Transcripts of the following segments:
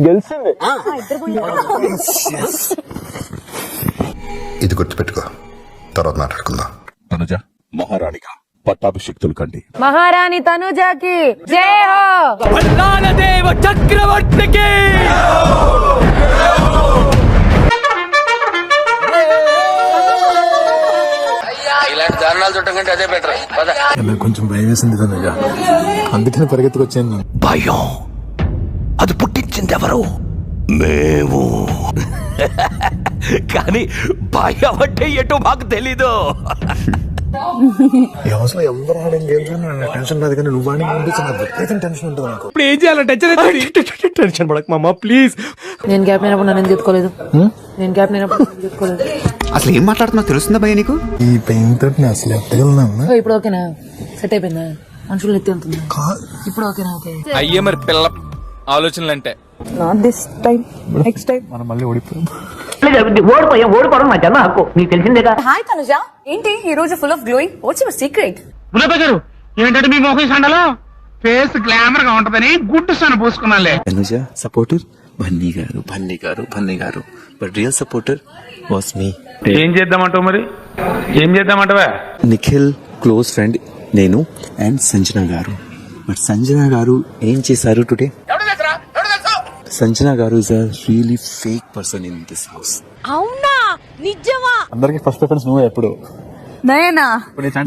గెలిచింది. ఇది గుర్తుపెట్టుకో, తర్వాత మాట్లాడుకుందాం. తనుజ మహారాణిగా పట్టాభిషిక్తులు కండి. మహారాణి తనుజాకి జై హో. దేవ చక్రవర్తికి ఇలాంటి దారుణాలు చుట్టం కంటే అదే బెటర్. నాకు కొంచెం భయం వేసింది తనుజ, అందుకని పరిగెత్తుకొచ్చాను. భయం అది పుట్టించింది ఎవరు? మేము. కానీ భయం అంటే ఎటో మాకు తెలీదు. అసలు ఎవరు ఆడేం టెన్షన్ రాదు, కానీ నువ్వు ఆడి అనిపించిన టెన్షన్ ఉంటుంది నాకు. ఇప్పుడు ఏం చేయాలి? టెన్షన్ పడక మామ ప్లీజ్. నేను గ్యాప్ అయినప్పుడు నన్ను తీసుకోలేదు. నేను గ్యాప్ అయినప్పుడు తీసుకోలేదు. అసలు ఏం మాట్లాడుతున్నా తెలుస్తుందా భయ నీకు? ఈ పెయిన్ తోటి అసలు ఎట్టగలనా? ఇప్పుడు ఓకేనా? సెట్ అయిపోయిందా? మనుషులు ఎత్తి ఉంటుంది ఇప్పుడు. ఓకేనా? ఓకే అయ్యే మరి పిల్ల ఆలోచనలు అంటే not this time, next time. మనం మళ్ళీ ఓడిపోయాం. ఓడిపోవడం నా జన్మ హక్కు, నీకు తెలిసిందేగా. హాయ్ తనుజ, ఏంటి ఈ రోజు full of glowing? What's your secret? గారు ఏంటంటే మీ మొహం సండలో ఫేస్ గ్లామర్ గా ఉంటదని గుడ్ సన్ పూసుకున్నాలే. Tanuja supporter Bunny garu, Bunny garu, Bunny garu. But real supporter was me. ఏం చేద్దామంటావు మరి? ఏం చేద్దామంటావా? నిఖిల్ క్లోజ్ ఫ్రెండ్ నేను అండ్ సంజన గారు. బట్ సంజన గారు ఏం చేశారు today? Sanjana garu is a really fake person in this house. అవునా? నిజమా? అందరికి ఫస్ట్ ప్రిఫరెన్స్ నువ్వు. ఎప్పుడు నయనా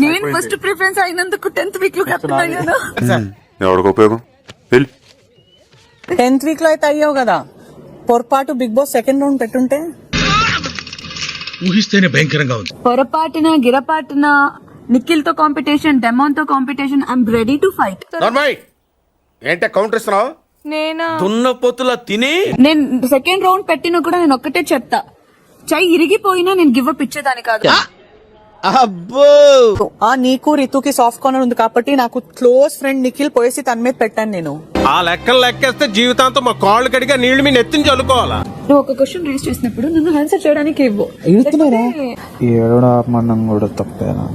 నేను ఫస్ట్ ప్రిఫరెన్స్ అయినందుకు 10th వీక్ లో కెప్టెన్ అయ్యాను. ఎవరికి ఉపయోగం? 10th వీక్ లో అయితే అయ్యావు కదా. పొరపాటు బిగ్ బాస్ సెకండ్ రౌండ్ పెట్టుంటే ఊహిస్తేనే భయంకరంగా ఉంది. పొరపాటున గిరపాటున నిఖిల్ తో కాంపిటీషన్, డెమాన్ తో competition. I'm ready to fight. ఏంటే కౌంటర్ ఇస్తున్నావు? నేను దున్న పొత్తుల తిని నేను సెకండ్ రౌండ్ పెట్టినా కూడా నేను ఒక్కటే చెప్తా, చెయ్యి ఇరిగిపోయినా నేను గివ్ అప్ ఇచ్చేదాని కాదు. నీకు రితుకి సాఫ్ట్ కార్నర్ ఉంది కాబట్టి నాకు క్లోజ్ ఫ్రెండ్ నిఖిల్ పోయేసి తన మీద పెట్టాను నేను. ఆ లెక్కలు లెక్కేస్తే జీవితాంతం మా కాళ్ళు కడిగా నీళ్లు మీ నెత్తిని చల్లుకోవాలా? నువ్వు ఒక క్వశ్చన్ రేస్ చేసినప్పుడు నన్ను ఆన్సర్ చేయడానికి ఇవ్వు. మనం కూడా తప్పేనా?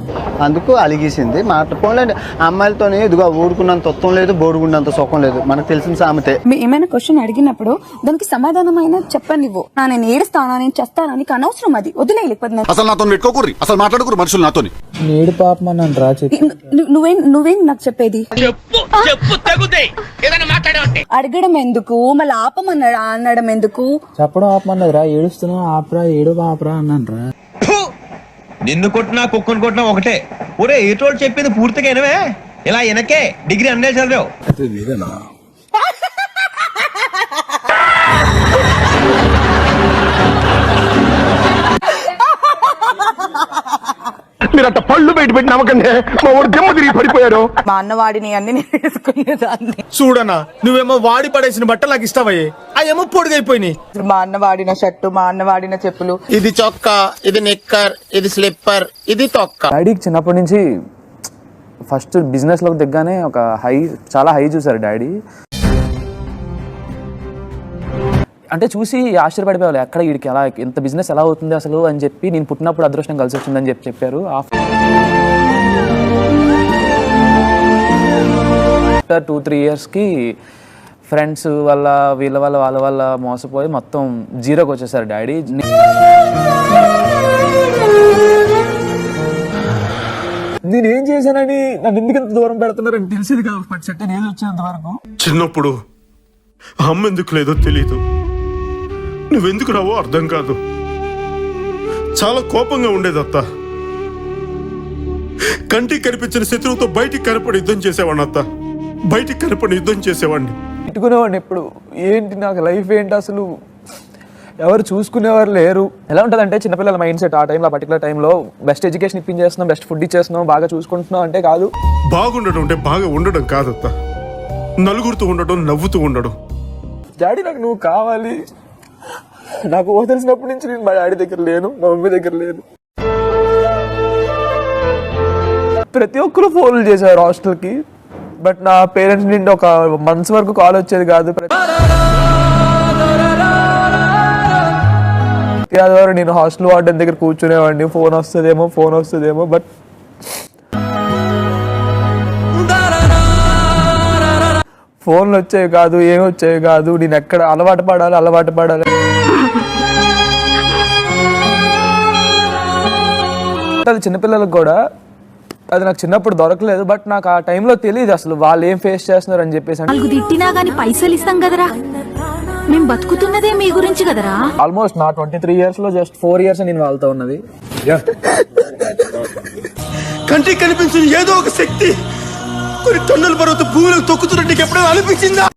అందుకు అలిగేసింది మాట. పోలేండి, అమ్మాయిలతోనే ఇదిగో ఊరుకున్నంత తత్వం లేదు, బోడుకున్నంత సుఖం లేదు, మనకు తెలిసిన సామెతే. ఏమైనా క్వశ్చన్ అడిగినప్పుడు దానికి సమాధానమైన చెప్పండి. నువ్వు నేను ఏడుస్తానా, నేను చేస్తానా, నీకు అనవసరం, అది వదిలే. లేకపోతే అసలు నాతో పెట్టుకోకూరి, అసలు మాట్లాడుకోరు మనుషులు నాతోని. నేడు పాప నన్ను రా చెప్పి నువ్వేం నాకు చెప్పేది? అడగడం ఎందుకు, మళ్ళీ ఆపమన్నాడు అనడం ఎందుకు? చెప్పడం ఆపమన్నది రా. ఏడుస్తున్నా ఆపరా, ఏడు ఆపరా అన్నాను రా. నిన్ను కొట్టినా కుక్కను కొట్టినా ఒకటే. ఒరే ఏటోళ్ళు చెప్పింది పూర్తిగా వినవే. ఇలా వెనకే డిగ్రీ అన్నే చదివావు. ఇదేనా మీరు అంత పళ్ళు బయట పెట్టి నమ్మకండి, మా ఊరు దెమ్మ తిరిగి పడిపోయాడు. మా అన్నవాడిని అన్ని నేను వేసుకునేదాన్ని. చూడనా, నువ్వేమో వాడి పడేసిన బట్టలు నాకు ఇస్తావయ్యే, అవేమో పొడిగైపోయినాయి. మా అన్న వాడిన షర్టు, మా అన్న వాడిన చెప్పులు. ఇది చొక్కా, ఇది నిక్కర్, ఇది స్లిప్పర్, ఇది తొక్క. డాడీకి చిన్నప్పటి నుంచి ఫస్ట్ బిజినెస్ లోకి దిగ్గానే ఒక చాలా హై చూసారు డాడీ. అంటే చూసి ఆశ్చర్యపడిపోవాలి, ఎక్కడ వీడికి ఎలా ఎంత బిజినెస్ ఎలా అవుతుంది అసలు అని చెప్పి. నేను పుట్టినప్పుడు అదృష్టం కలిసి వచ్చిందని చెప్పారు. ఆఫ్టర్ 2-3 yearsకి ఫ్రెండ్స్ వల్ల వీళ్ళ వల్ల వాళ్ళ వల్ల మోసపోయి మొత్తం జీరోకి వచ్చేసారు డాడీ. నేనేం చేశానని నన్ను ఎందుకు ఇంత దూరం పెడుతున్నారని తెలిసేది కాదు. సెట్ ఏది వచ్చేంత వరకు చిన్నప్పుడు అమ్మ ఎందుకు లేదో తెలీదు, నువ్వెందుకు రావో అర్థం కాదు. చాలా కోపంగా ఉండేదత్త. కంటికి కనిపించిన శత్రువుతో బయటికి కనపడి యుద్ధం చేసేవాడిని అత్త. బయటికి కనపడి యుద్ధం చేసేవాడిని. పెట్టుకునేవాడిని ఎప్పుడు. ఏంటి నాకు లైఫ్ ఏంటి అసలు, ఎవరు చూసుకునేవారు లేరు. ఎలా ఉంటుందంటే చిన్నపిల్లల మైండ్ సెట్ ఆ టైంలో, పర్టికులర్ టైంలో బెస్ట్ ఎడ్యుకేషన్ ఇప్పించేస్తున్నాం, బెస్ట్ ఫుడ్ ఇచ్చేస్తున్నాం, బాగా చూసుకుంటున్నాం అంటే కాదు. బాగుండడం అంటే బాగా ఉండడం కాదత్త, నలుగురితో ఉండడం, నవ్వుతూ ఉండడం. డాడీ నాకు నువ్వు కావాలి. నాకు తెలిసినప్పటి నుంచి నేను మా డాడీ దగ్గర లేను, మా మమ్మీ దగ్గర లేను. ప్రతి ఒక్కరు ఫోన్లు చేశారు హాస్టల్కి. బట్ నా పేరెంట్స్ నుండి ఒక మంత్స్ వరకు కాల్ వచ్చేది కాదు. ప్రతి ఆదివారం నేను హాస్టల్ వార్డెన్ దగ్గర కూర్చునేవాడిని. ఫోన్ వస్తుందేమో. బట్ ఫోన్లు వచ్చేవి కాదు, ఏమి వచ్చేవి కాదు. నేను ఎక్కడ అలవాటు పడాలి. అది చిన్నపిల్లలకు కూడా అది నాకు చిన్నప్పుడు దొరకలేదు, బట్ నాకు ఆ టైంలో తెలియదు అసలు వాళ్ళు ఏం ఫేస్ చేస్తున్నారు అని చెప్పేసి. నాలుగు తిట్టినా గానీ పైసలు ఇస్తాం కదరా, మేము బతుకుతున్నదే మీ గురించి కదరా. ఆల్మోస్ట్ నా 23 years లో జస్ట్ 4 years నేను వాళ్ళతో ఉన్నది. కంటికి కనిపించిన ఏదో ఒక శక్తి కొన్ని టన్నుల పర్వత భూమిలో తొక్కుతున్నట్టు నీకు ఎప్పుడైనా అనిపించిందా?